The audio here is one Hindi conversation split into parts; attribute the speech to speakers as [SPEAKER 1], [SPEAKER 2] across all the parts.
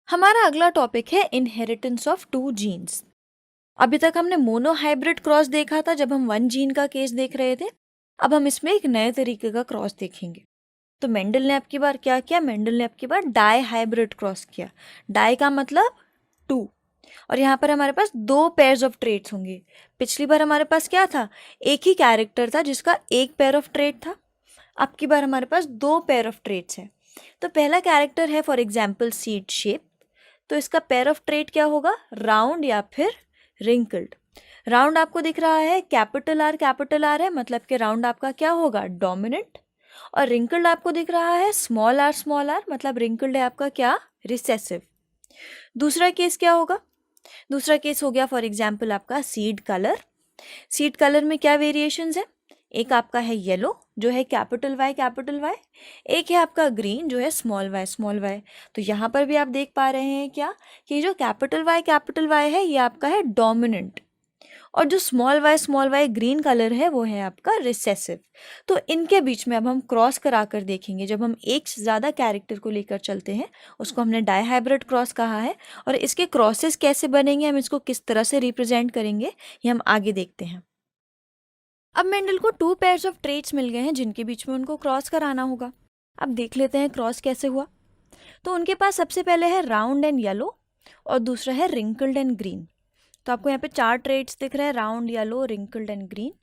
[SPEAKER 1] हमारा अगला टॉपिक है इनहेरिटेंस ऑफ टू जीन्स। अभी तक हमने मोनोहाइब्रिड क्रॉस देखा था जब हम वन जीन का केस देख रहे थे। अब हम इसमें एक नए तरीके का क्रॉस देखेंगे। तो मेंडल ने अब की बार क्या किया? मेंडल ने अब की बार डाई हाइब्रिड क्रॉस किया। डाई का मतलब टू, और यहाँ पर हमारे पास दो पेयर्स ऑफ ट्रेट्स होंगे। पिछली बार हमारे पास क्या था? एक ही कैरेक्टर था जिसका एक पेयर ऑफ ट्रेट था। अब की बार हमारे पास दो पेयर ऑफ ट्रेट्स हैं। तो पहला कैरेक्टर है फॉर एग्जाम्पल सीड शेप, तो इसका पेयर ऑफ ट्रेट क्या होगा? राउंड या फिर रिंकल्ड। राउंड आपको दिख रहा है कैपिटल आर है, मतलब कि राउंड आपका क्या होगा? डोमिनेंट। और रिंकल्ड आपको दिख रहा है स्मॉल आर, मतलब रिंकल्ड है आपका क्या? रिसेसिव। दूसरा केस क्या होगा? दूसरा केस हो गया फॉर एग्जाम्पल आपका सीड कलर। सीड कलर में क्या वेरिएशंस है? एक आपका है येलो जो है कैपिटल वाई, एक है आपका ग्रीन जो है स्मॉल वाई। तो यहाँ पर भी आप देख पा रहे हैं क्या कि जो कैपिटल वाई है ये आपका है डोमिनेंट, और जो स्मॉल वाई ग्रीन कलर है वो है आपका रिसेसिव। तो इनके बीच में अब हम क्रॉस करा कर देखेंगे। जब हम एक से ज़्यादा कैरेक्टर को लेकर चलते हैं उसको हमने डाई हाइब्रिड क्रॉस कहा है, और इसके क्रॉसेस कैसे बनेंगे, हम इसको किस तरह से रिप्रेजेंट करेंगे, ये हम आगे देखते हैं। अब मेंडल को टू पेयर्स ऑफ ट्रेट्स मिल गए हैं जिनके बीच में उनको क्रॉस कराना होगा। अब देख लेते हैं क्रॉस कैसे हुआ। तो उनके पास सबसे पहले है राउंड एंड येलो, और दूसरा है रिंकल्ड एंड ग्रीन। तो आपको यहाँ पे चार ट्रेट्स दिख रहे हैं, round, yellow, wrinkled and green.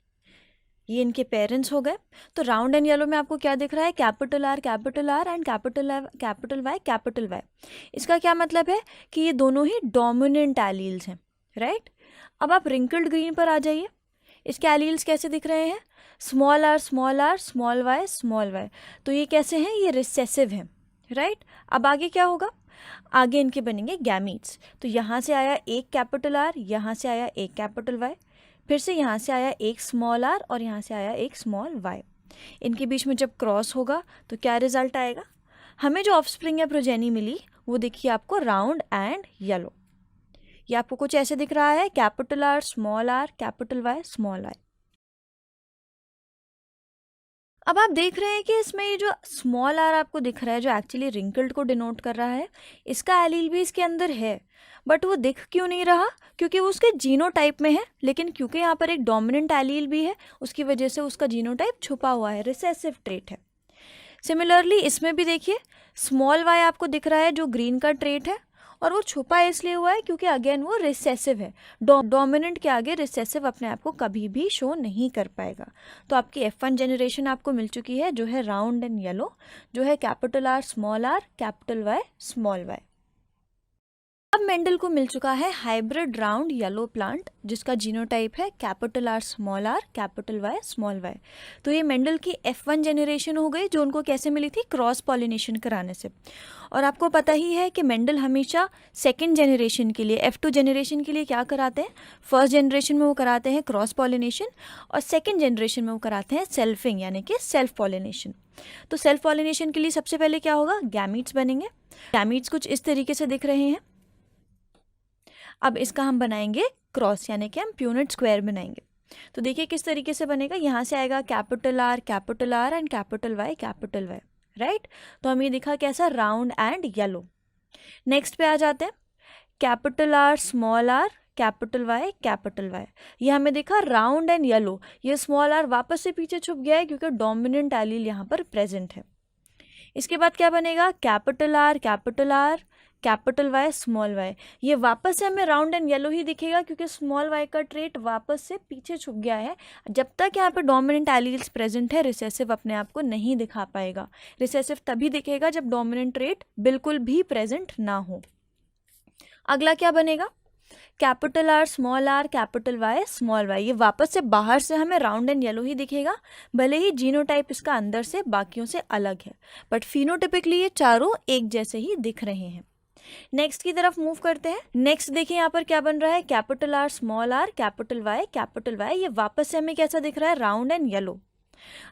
[SPEAKER 1] ये इनके पेरेंट्स हो गए। तो राउंड एंड येलो में आपको क्या दिख रहा है? Capital R and capital Y. इसका क्या मतलब है कि ये दोनों ही डोमिनेंट एलील्स हैं, राइट। अब आप रिंकल्ड ग्रीन पर आ जाइए। इसके एलील्स कैसे दिख रहे हैं? Small R, small Y. तो ये कैसे हैं? ये रिसेसिव हैं, राइट। अब आगे क्या होगा? आगे इनके बनेंगे गैमीट्स। तो यहाँ से आया एक कैपिटल आर, यहाँ से आया एक कैपिटल वाई, फिर से यहाँ से आया एक स्मॉल आर और यहाँ से आया एक स्मॉल वाई। इनके बीच में जब क्रॉस होगा तो क्या रिजल्ट आएगा? हमें जो ऑफस्प्रिंग या प्रोजेनी मिली वो देखिए आपको राउंड एंड येलो। ये आपको कुछ ऐसे दिख रहा है, capital R, capital Y, small I. अब आप देख रहे हैं कि इसमें ये जो स्मॉल आर आपको दिख रहा है जो एक्चुअली रिंकल्ड को डिनोट कर रहा है, इसका एलील भी इसके अंदर है, बट वो दिख क्यों नहीं रहा? क्योंकि वो उसके जीनोटाइप में है, लेकिन क्योंकि यहाँ पर एक डोमिनेंट एलील भी है उसकी वजह से उसका जीनोटाइप छुपा हुआ है, रिसेसिव ट्रेट है। सिमिलरली इसमें भी देखिए स्मॉल वाई आपको दिख रहा है जो ग्रीन का ट्रेट है, और वो छुपा इसलिए हुआ है क्योंकि अगेन वो रिसेसिव है। डोमिनेंट के आगे रिसेसिव अपने आप को कभी भी शो नहीं कर पाएगा। तो आपकी F1 जनरेशन आपको मिल चुकी है जो है राउंड एंड येलो, जो है capital R, capital Y, small Y. अब मेंडल को मिल चुका है हाइब्रिड राउंड येलो प्लांट जिसका जीनोटाइप है capital R, capital Y, small Y. तो ये मेंडल की F1 जनरेशन हो गई जो उनको कैसे मिली थी? क्रॉस पॉलिनेशन कराने से। और आपको पता ही है कि मेंडल हमेशा सेकेंड जनरेशन के लिए, F2 जनरेशन के लिए क्या कराते हैं? फर्स्ट जनरेशन में वो कराते हैं क्रॉस पॉलिनेशन, और सेकेंड जनरेशन में वो कराते हैं सेल्फिंग यानी कि सेल्फ पॉलिनेशन। तो सेल्फ पॉलिनेशन के लिए सबसे पहले क्या होगा? गैमीट्स बनेंगे। गैमीट्स कुछ इस तरीके से दिख रहे हैं। अब इसका हम बनाएंगे क्रॉस, यानी कि हम प्यूनेट स्क्वायर बनाएंगे। तो देखिए किस तरीके से बनेगा। यहाँ से आएगा capital R and capital Y, right. तो हम ये दिखा कैसा? Round and yellow. नेक्स्ट पे आ जाते हैं, कैपिटल आर, कैपिटल वाई। ये हमें दिखा राउंड एंड येलो। ये स्मॉल आर वापस से पीछे छुप गया है क्योंकि डोमिनेंट एलील यहाँ पर प्रेजेंट है। इसके बाद क्या बनेगा? Capital R, capital Y, small Y. ये वापस से हमें राउंड एंड येलो ही दिखेगा क्योंकि स्मॉल वाई का ट्रेट वापस से पीछे छुप गया है। जब तक यहाँ पे डोमिनेंट एलील्स प्रेजेंट है रिसेसिव अपने आप को नहीं दिखा पाएगा। रिसेसिव तभी दिखेगा जब डोमिनेंट ट्रेट बिल्कुल भी प्रेजेंट ना हो। अगला क्या बनेगा? Capital R, capital Y, small Y. ये वापस से बाहर से हमें राउंड एंड येलो ही दिखेगा, भले ही जीनोटाइप इसका अंदर से बाकियों से अलग है, बट फिनोटिपिकली ये चारों एक जैसे ही दिख रहे हैं। नेक्स्ट की तरफ मूव करते हैं। नेक्स्ट देखिए यहाँ पर क्या बन रहा है? Capital R, capital Y. ये वापस से हमें कैसा दिख रहा है? Round and yellow.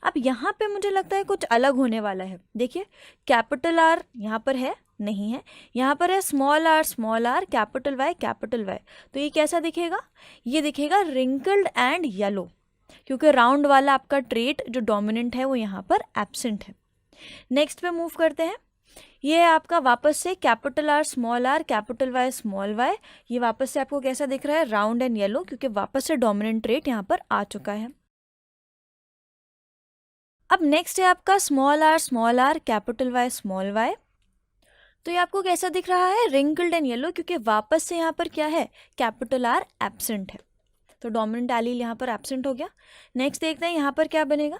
[SPEAKER 1] अब यहाँ पे मुझे लगता है कुछ अलग होने वाला है। देखिए कैपिटल आर यहाँ पर है, नहीं है। यहाँ पर है स्मॉल आर, कैपिटल वाई। तो ये कैसा दिखेगा? ये दिखेगा रिंकल्ड एंड येलो, क्योंकि राउंड वाला आपका ट्रेट जो डोमिनेंट है वो यहाँ पर एब्सेंट है। नेक्स्ट पे मूव करते हैं। ये है आपका वापस से capital R capital Y small Y. ये वापस से आपको कैसा दिख रहा है, राउंड एंड येलो, क्योंकि वापस से डोमिनेंट ट्रेट यहाँ पर आ चुका है। अब नेक्स्ट है आपका small R capital Y small Y. तो ये आपको कैसा दिख रहा है, रिंकल्ड एंड येलो, क्योंकि वापस से यहाँ पर क्या है, कैपिटल आर एब्सेंट है, तो डोमिनेंट एलील यहाँ पर एब्सेंट हो गया। नेक्स्ट देखते हैं यहाँ पर क्या बनेगा।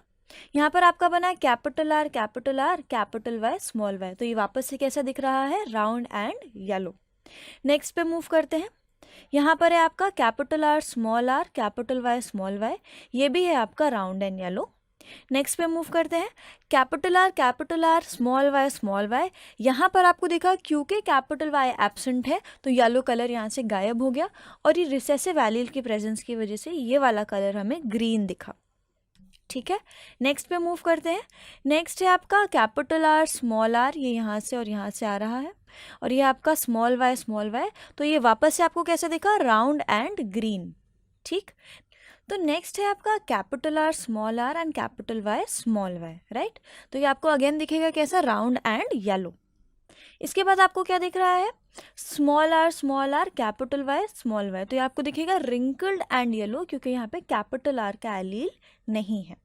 [SPEAKER 1] यहाँ पर आपका बना है capital R capital Y small Y, तो ये वापस से कैसा दिख रहा है, राउंड एंड येलो। नेक्स्ट पे मूव करते हैं। यहाँ पर है आपका capital R capital Y small Y, ये भी है आपका राउंड एंड येलो। नेक्स्ट पे मूव करते हैं। कैपिटल आर स्मॉल वाई, यहाँ पर आपको दिखा क्योंकि कैपिटल वाई एब्सेंट है तो येलो कलर यहाँ से गायब हो गया, और ये रिसेसिव एलील की प्रेजेंस की वजह से ये वाला कलर हमें ग्रीन दिखा। ठीक है, नेक्स्ट पे मूव करते हैं। नेक्स्ट है आपका कैपिटल आर स्मॉल आर, ये यहाँ से और यहाँ से आ रहा है, और ये आपका स्मॉल वाई, तो ये वापस से आपको कैसा दिखा, राउंड एंड ग्रीन। ठीक, तो नेक्स्ट है आपका capital R and capital Y small Y, right. तो ये आपको अगेन दिखेगा कैसा, राउंड एंड येलो। इसके बाद आपको क्या दिख रहा है, small R capital Y small Y, तो ये आपको दिखेगा रिंकल्ड एंड येलो, क्योंकि यहाँ पे कैपिटल आर का एलील नहीं है।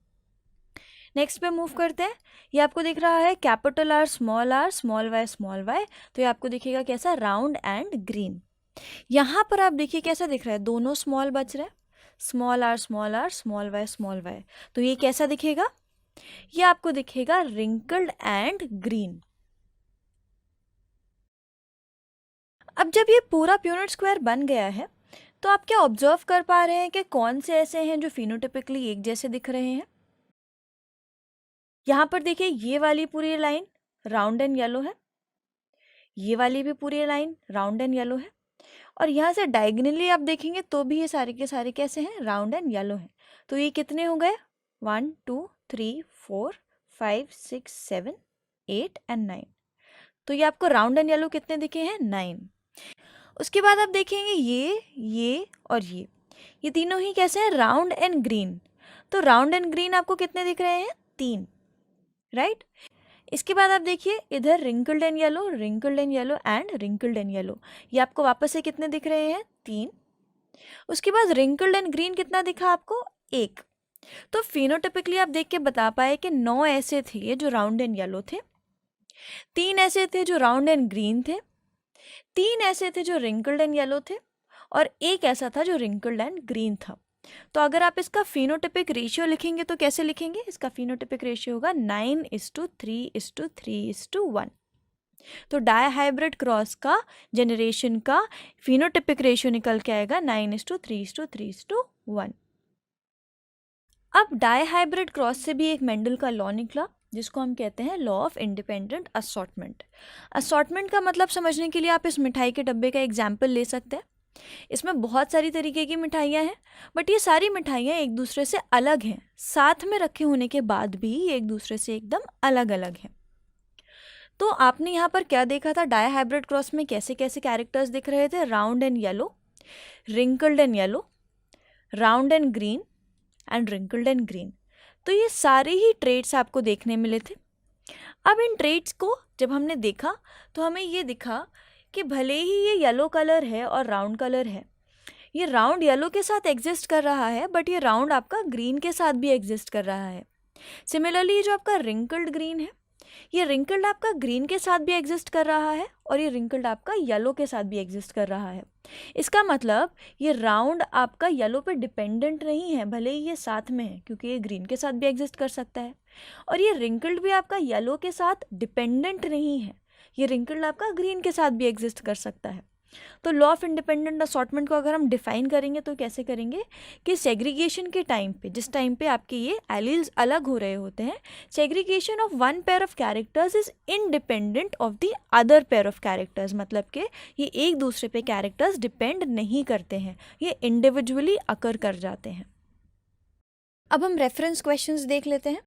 [SPEAKER 1] नेक्स्ट पे मूव करते हैं। ये आपको दिख रहा है कैपिटल आर स्मॉल वाई, तो ये आपको दिखेगा कैसा, राउंड एंड ग्रीन। यहाँ पर आप देखिए कैसा दिख रहा है, दोनों स्मॉल बच रहे हैं, स्मॉल आर स्मॉल वाई, तो ये कैसा दिखेगा, ये आपको दिखेगा रिंकल्ड एंड ग्रीन। अब जब ये पूरा प्यूनेट स्क्वायर बन गया है तो आप क्या ऑब्जर्व कर पा रहे हैं कि कौन से ऐसे हैं जो फिनोटिपिकली एक जैसे दिख रहे हैं। यहाँ पर देखिए ये वाली पूरी लाइन राउंड एंड येलो है, ये वाली भी पूरी लाइन राउंड एंड येलो है, और यहाँ से डायगनली आप देखेंगे तो भी ये सारे के सारे कैसे हैं, राउंड एंड येलो हैं। तो ये कितने हो गए, 1 2 3 4 5 6 7 8 एंड 9, तो ये आपको राउंड एंड येलो कितने दिखे हैं, 9। उसके बाद आप देखेंगे ये और ये तीनों ही कैसे हैं, राउंड एंड ग्रीन। तो राउंड एंड ग्रीन आपको कितने दिख रहे हैं, 3, राइट। इसके बाद आप देखिए इधर wrinkled and yellow and wrinkled and yellow, ये आपको वापस से कितने दिख रहे हैं, 3। उसके बाद रिंकल्ड एंड ग्रीन कितना दिखा आपको, 1। तो फिनोटिपिकली आप देख के बता पाए कि 9 ऐसे थे जो राउंड एंड येलो थे, 3 ऐसे थे जो राउंड एंड ग्रीन थे, 3 ऐसे थे जो रिंकल्ड एंड येलो थे, और 1 ऐसा था जो रिंकल्ड एंड ग्रीन था। तो अगर आप इसका फिनोटिपिक रेशियो लिखेंगे तो कैसे लिखेंगे, इसका फिनोटिपिक रेशियो होगा 9:3:3:1। तो डाई हाइब्रिड क्रॉस का जनरेशन का फिनोटिपिक रेशियो निकल के आएगा 9:3:3:1। अब डाई हाइब्रिड क्रॉस से भी एक मेंडल का लॉ निकला जिसको हम कहते हैं law of independent assortment. Assortment का मतलब समझने के लिए आप इस मिठाई के डब्बे का एग्जाम्पल ले सकते हैं। इसमें बहुत सारी तरीके की मिठाइयाँ हैं, बट ये सारी मिठाइयाँ एक दूसरे से अलग हैं, साथ में रखे होने के बाद भी ये एक दूसरे से एकदम अलग अलग हैं। तो आपने यहाँ पर क्या देखा था, डाई हाइब्रिड क्रॉस में कैसे कैसे कैरेक्टर्स दिख रहे थे, round and yellow, wrinkled and yellow, round and green and wrinkled and green. तो ये सारे ही ट्रेट्स आपको देखने मिले थे। अब इन ट्रेट्स को जब हमने देखा तो हमें ये दिखा कि भले ही ये येलो कलर है और राउंड कलर है, ये राउंड येलो के साथ एग्जिस्ट कर रहा है, बट ये राउंड आपका ग्रीन के साथ भी एग्जिस्ट कर रहा है। सिमिलरली जो आपका रिंकल्ड ग्रीन है, ये रिंकल्ड आपका ग्रीन के साथ भी एग्जिस्ट कर रहा है, और ये रिंकल्ड आपका येलो के साथ भी एग्जिस्ट कर रहा है। इसका मतलब ये राउंड आपका येलो पे डिपेंडेंट नहीं है, भले ही ये साथ में है, क्योंकि ये ग्रीन के साथ भी एग्जिस्ट कर सकता है, और ये रिंकल्ड भी आपका येलो के साथ डिपेंडेंट नहीं है, ये रिंकल्ड आपका ग्रीन के साथ भी एग्जिस्ट कर सकता है। तो लॉ ऑफ इंडिपेंडेंट असॉर्टमेंट को अगर हम डिफाइन करेंगे तो कैसे करेंगे कि सेग्रीगेशन के टाइम पे, जिस टाइम पे आपके ये एलील्स अलग हो रहे होते हैं, segregation of one pair of characters is independent of the other pair of characters, मतलब कि ये एक दूसरे पे कैरेक्टर्स डिपेंड नहीं करते हैं, ये इंडिविजुअली अकर कर जाते हैं। अब हम रेफरेंस क्वेश्चंस देख लेते हैं।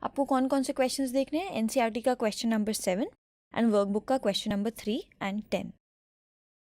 [SPEAKER 1] आपको कौन कौन से क्वेश्चंस देखने हैं, एनसीईआरटी का क्वेश्चन नंबर 7 एंड वर्कबुक का क्वेश्चन नंबर 3 एंड 10।